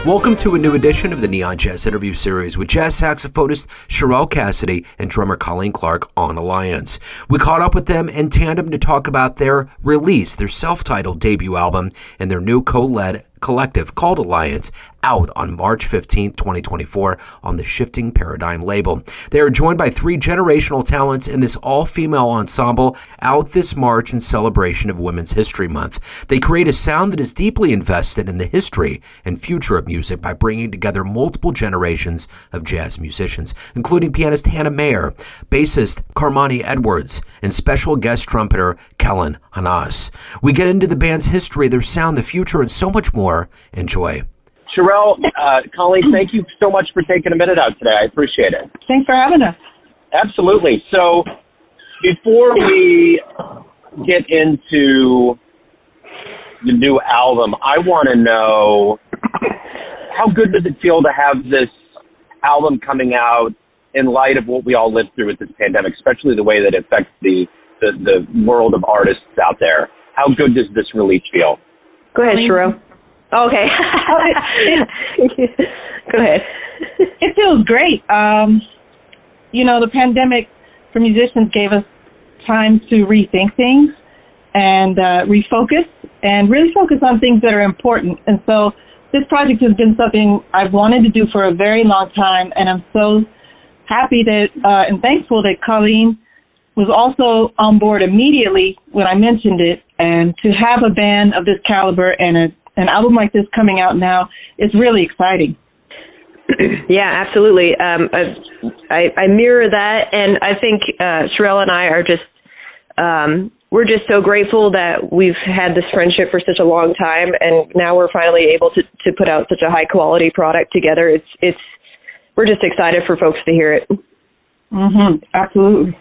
Welcome to a new edition of the Neon Jazz Interview Series with jazz saxophonist Sharel Cassity and drummer Colleen Clark on Alliance. We caught up with them in tandem to talk about their release, their self-titled debut album, and their new co-led collective called Alliance, out on March 15th, 2024 on the Shifting Paradigm label. They are joined by three generational talents in this all-female ensemble out this March in celebration of Women's History Month. They create a sound that is deeply invested in the history and future of music by bringing together multiple generations of jazz musicians, including pianist Hannah Mayer, bassist Carmani Edwards, and special guest trumpeter Kellen Hanas. We get into the band's history, their sound, the future, and so much more. Enjoy. Sharel, Colleen, thank you so much for taking a minute out today. I appreciate it. Thanks for having us. Absolutely. So before we get into the new album, I want to know, how good does it feel to have this album coming out in light of what we all lived through with this pandemic, especially the way that it affects the world of artists out there? How good does this release feel? Go ahead, Sharel. Okay. Go ahead. It feels great. The pandemic for musicians gave us time to rethink things and refocus and really focus on things that are important. And so this project has been something I've wanted to do for a very long time, and I'm so happy that and thankful that Colleen was also on board immediately when I mentioned it. And to have a band of this caliber and an album like this coming out now is really exciting. Yeah, absolutely. I mirror that, and I think Sharel and I are just we're just so grateful that we've had this friendship for such a long time, and now we're finally able to put out such a high quality product together. It's we're just excited for folks to hear it. Absolutely.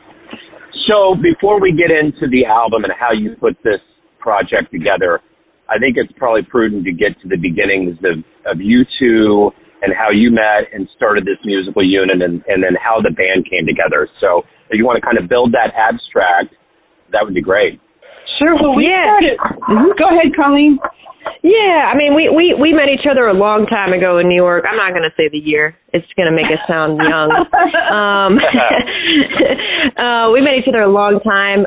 So before we get into the album and how you put this project together, I think it's probably prudent to get to the beginnings of you two and how you met and started this musical unit and then how the band came together. So if you want to kind of build that abstract, that would be great. Sure. Well, we started. Go ahead, Colleen. Yeah, I mean, we met each other a long time ago in New York. I'm not going to say the year. It's going to make us sound young. We met each other a long time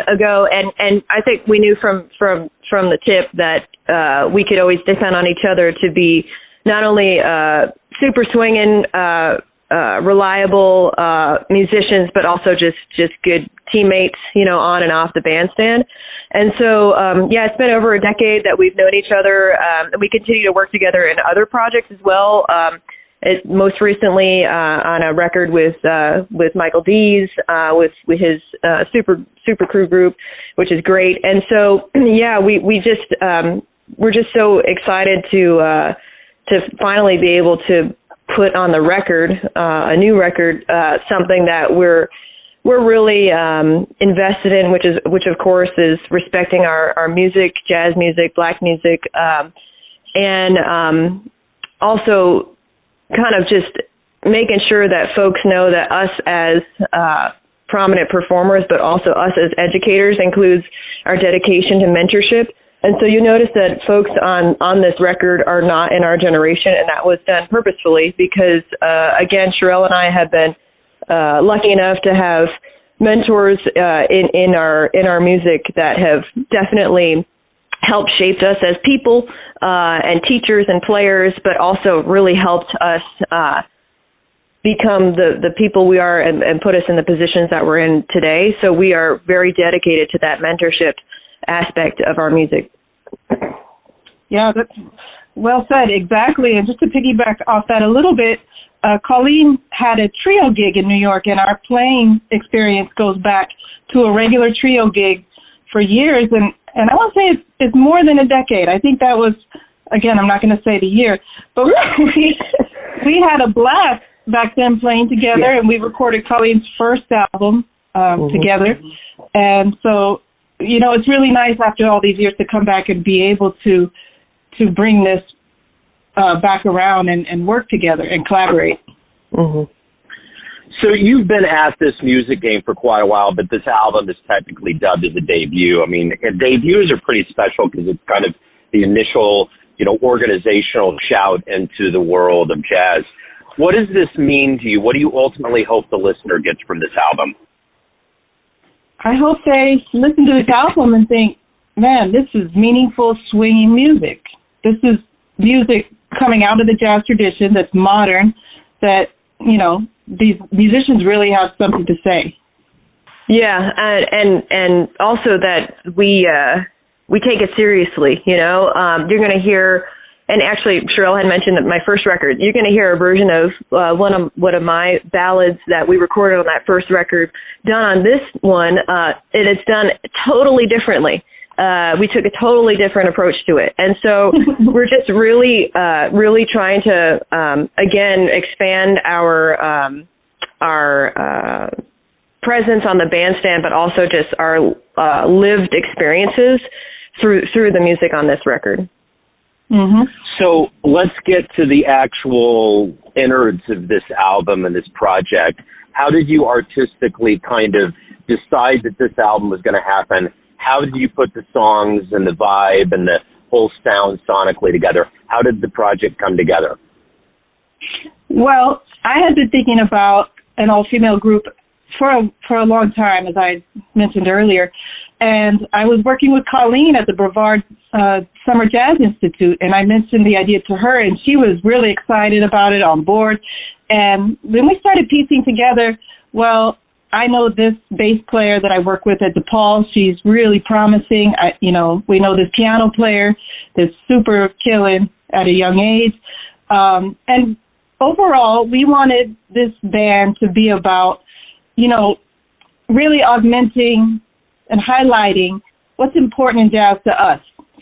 ago, and I think we knew from the tip that we could always depend on each other to be not only super swinging, reliable musicians, but also just good teammates, on and off the bandstand. And so, it's been over a decade that we've known each other, and we continue to work together in other projects as well. Most recently on a record with Michael Dees, with his super crew group, which is great. And so, we're just so excited to finally be able to put on the record, a new record, something that we're really invested in, which of course is respecting our music, jazz music, black music, and also kind of just making sure that folks know that us as prominent performers, but also us as educators, includes our dedication to mentorship. And so you notice that folks on this record are not in our generation, and that was done purposefully because, again, Sharel and I have been lucky enough to have mentors in our music that have definitely helped shape us as people and teachers and players, but also really helped us become the people we are and put us in the positions that we're in today. So we are very dedicated to that mentorship aspect of our music. Yeah, that's well said. Exactly. And just to piggyback off that a little bit, Colleen had a trio gig in New York, and our playing experience goes back to a regular trio gig for years. And I want to say it's more than a decade. I think that was, again, I'm not going to say the year, but we had a blast back then playing together, and we recorded Colleen's first album together. And so, it's really nice after all these years to come back and be able to bring this back around and work together and collaborate. So you've been at this music game for quite a while, but this album is technically dubbed as a debut. I mean, debuts are pretty special because it's kind of the initial organizational shout into the world of jazz. What does this mean to you? What do you ultimately hope the listener gets from this album? I hope they listen to this album and think, man, this is meaningful, swinging music. This is music coming out of the jazz tradition that's modern, that, these musicians really have something to say. Yeah, and also that we take it seriously. You're going to hear, and actually Sharel had mentioned that my first record, you're going to hear a version of one of my ballads that we recorded on that first record done on this one, and it's done totally differently. We took a totally different approach to it, and so we're just really trying to again expand our presence on the bandstand, but also just our lived experiences through the music on this record. Mm-hmm. So let's get to the actual innards of this album and this project. How did you artistically kind of decide that this album was going to happen? How did you put the songs and the vibe and the whole sound sonically together? How did the project come together? Well, I had been thinking about an all-female group for a long time, as I mentioned earlier, and I was working with Colleen at the Brevard Summer Jazz Institute, and I mentioned the idea to her, and she was really excited about it, on board. And then we started piecing together, well, I know this bass player that I work with at DePaul. She's really promising. We know this piano player that's super killing at a young age. And overall, we wanted this band to be about, really augmenting and highlighting what's important in jazz to us.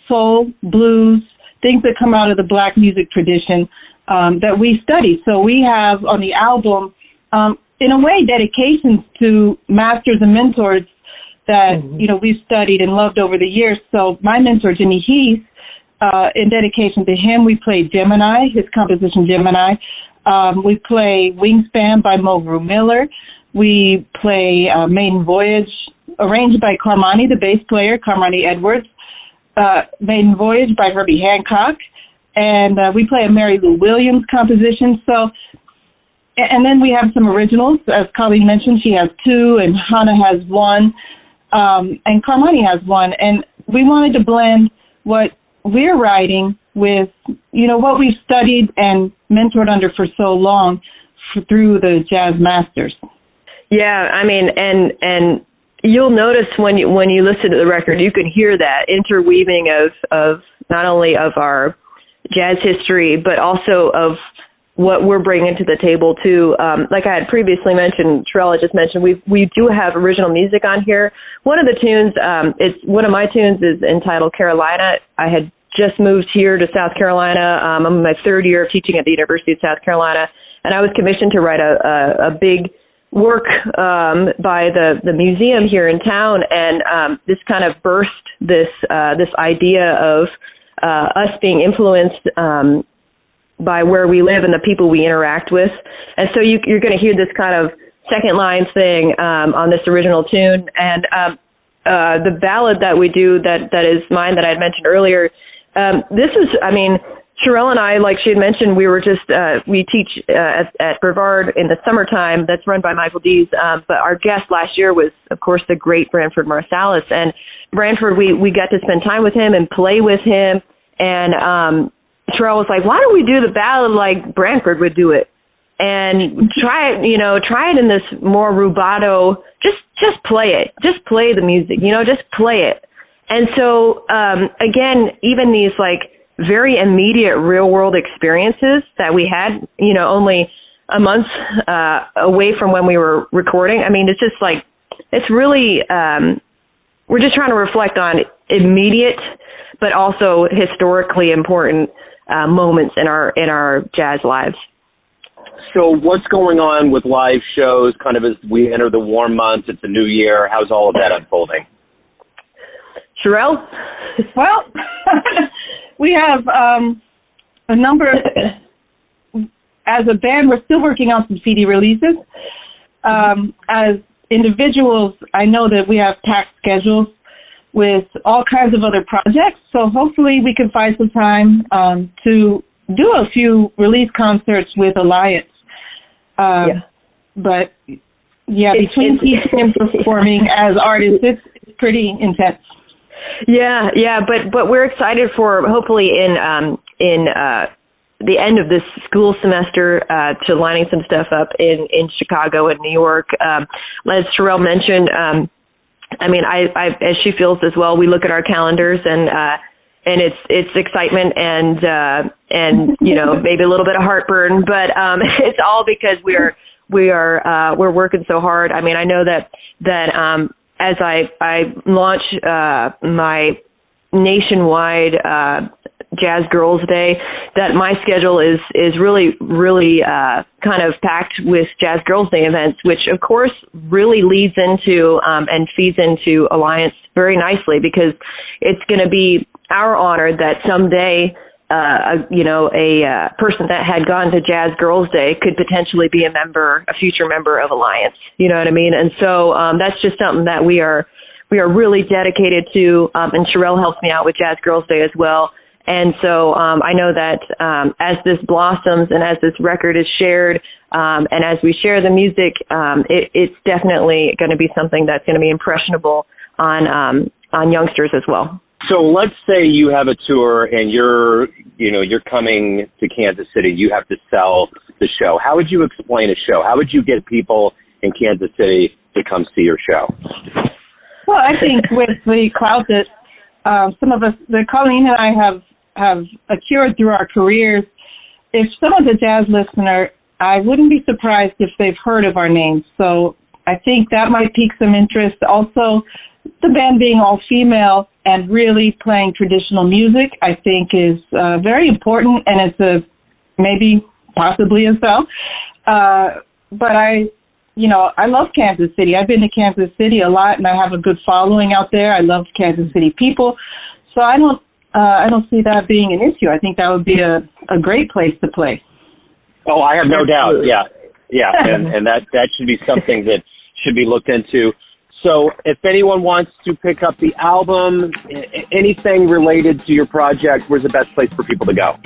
Soul, blues, things that come out of the Black music tradition that we study. So we have on the album, in a way, dedications to masters and mentors that, we've studied and loved over the years. So my mentor, Jimmy Heath, in dedication to him, we played Gemini, his composition Gemini. We play Wingspan by Mulgrew Miller. We play Maiden Voyage, arranged by Carmani, the bass player, Carmani Edwards. Maiden Voyage by Herbie Hancock. And we play a Mary Lou Williams composition. So, and then we have some originals. As Colleen mentioned, she has 2, and Hannah has 1, and Carmani has 1. And we wanted to blend what we're writing with, what we've studied and mentored under for so long through the jazz masters. Yeah, I mean, and you'll notice when you listen to the record, you can hear that interweaving of not only of our jazz history, but also of what we're bringing to the table too. Like I had previously mentioned, Sharel had just mentioned, we do have original music on here. One of the tunes, one of my tunes is entitled Carolina. I had just moved here to South Carolina. I'm in my 3rd year of teaching at the University of South Carolina, and I was commissioned to write a big work by the museum here in town, and this kind of birthed this idea of us being influenced by where we live and the people we interact with. And so you're going to hear this kind of second line thing on this original tune. And the ballad that we do that is mine that I had mentioned earlier, this is, Sharel and I, like she had mentioned, we were just, we teach at Brevard in the summertime. That's run by Michael Dees. But our guest last year was, of course, the great Branford Marsalis. And Branford, we got to spend time with him and play with him. And Sharel was like, why don't we do the ballad like Branford would do it? And try it in this more rubato, just play it. Just play the music, just play it. And so, again, even these like very immediate real world experiences that we had, only a month away from when we were recording. It's just like, it's really, we're just trying to reflect on immediate, but also historically important moments in our jazz lives. So what's going on with live shows kind of as we enter the warm months? It's a new year. How's all of that unfolding? Sharel? Well, we have a number of, as a band, we're still working on some CD releases. As individuals, I know that we have packed schedules. with all kinds of other projects. So hopefully we can find some time to do a few release concerts with Alliance. But yeah, between teaching and performing as artists, it's pretty intense. Yeah, but we're excited for hopefully in the end of this school semester to lining some stuff up in Chicago and New York. As Sharel mentioned, I mean, I as she feels as well, we look at our calendars and it's excitement and you know, maybe a little bit of heartburn, but it's all because we're working so hard. I mean, I know that as I launch my nationwide Jazz Girls Day, that my schedule is really kind of packed with Jazz Girls Day events, which of course really leads into and feeds into Alliance very nicely, because it's going to be our honor that someday a person that had gone to Jazz Girls Day could potentially be a future member of Alliance. You know what I mean? And so that's just something that we are really dedicated to, and Sharel helps me out with Jazz Girls Day as well. And so I know that as this blossoms and as this record is shared, and as we share the music, it's definitely going to be something that's going to be impressionable on youngsters as well. So let's say you have a tour and you're coming to Kansas City. You have to sell the show. How would you explain a show? How would you get people in Kansas City to come see your show? Well, I think with the clout that some of us, that Colleen and I have accrued through our careers, if someone's a jazz listener, I wouldn't be surprised if they've heard of our names. So I think that might pique some interest. Also, the band being all female and really playing traditional music, I think is very important, and it's maybe possibly a sell. But I love Kansas City. I've been to Kansas City a lot, and I have a good following out there. I love Kansas City people, so I don't see that being an issue. I think that would be a great place to play. Oh, I have no doubt. Yeah, and that should be something that should be looked into. So if anyone wants to pick up the album, anything related to your project, where's the best place for people to go?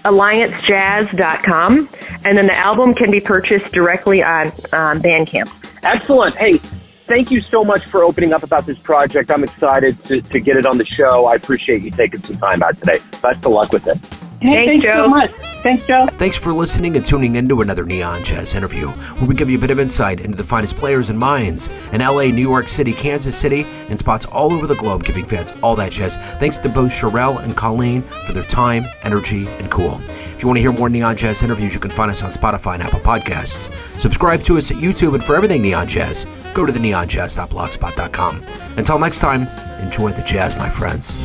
AllianceJazz.com, and then the album can be purchased directly on Bandcamp. Excellent. Hey, thank you so much for opening up about this project. I'm excited to get it on the show. I appreciate you taking some time out today. Best of luck with it. Hey, thanks Joe. so much. Thanks, Joe. Thanks for listening and tuning in to another Neon Jazz interview, where we give you a bit of insight into the finest players and minds in LA, New York City, Kansas City, and spots all over the globe, giving fans all that jazz. Thanks to both Sharel and Colleen for their time, energy, and cool. If you want to hear more Neon Jazz interviews, you can find us on Spotify and Apple Podcasts. Subscribe to us at YouTube, and for everything Neon Jazz, go to theneonjazz.blogspot.com. Until next time, enjoy the jazz, my friends.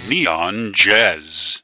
Neon Jazz.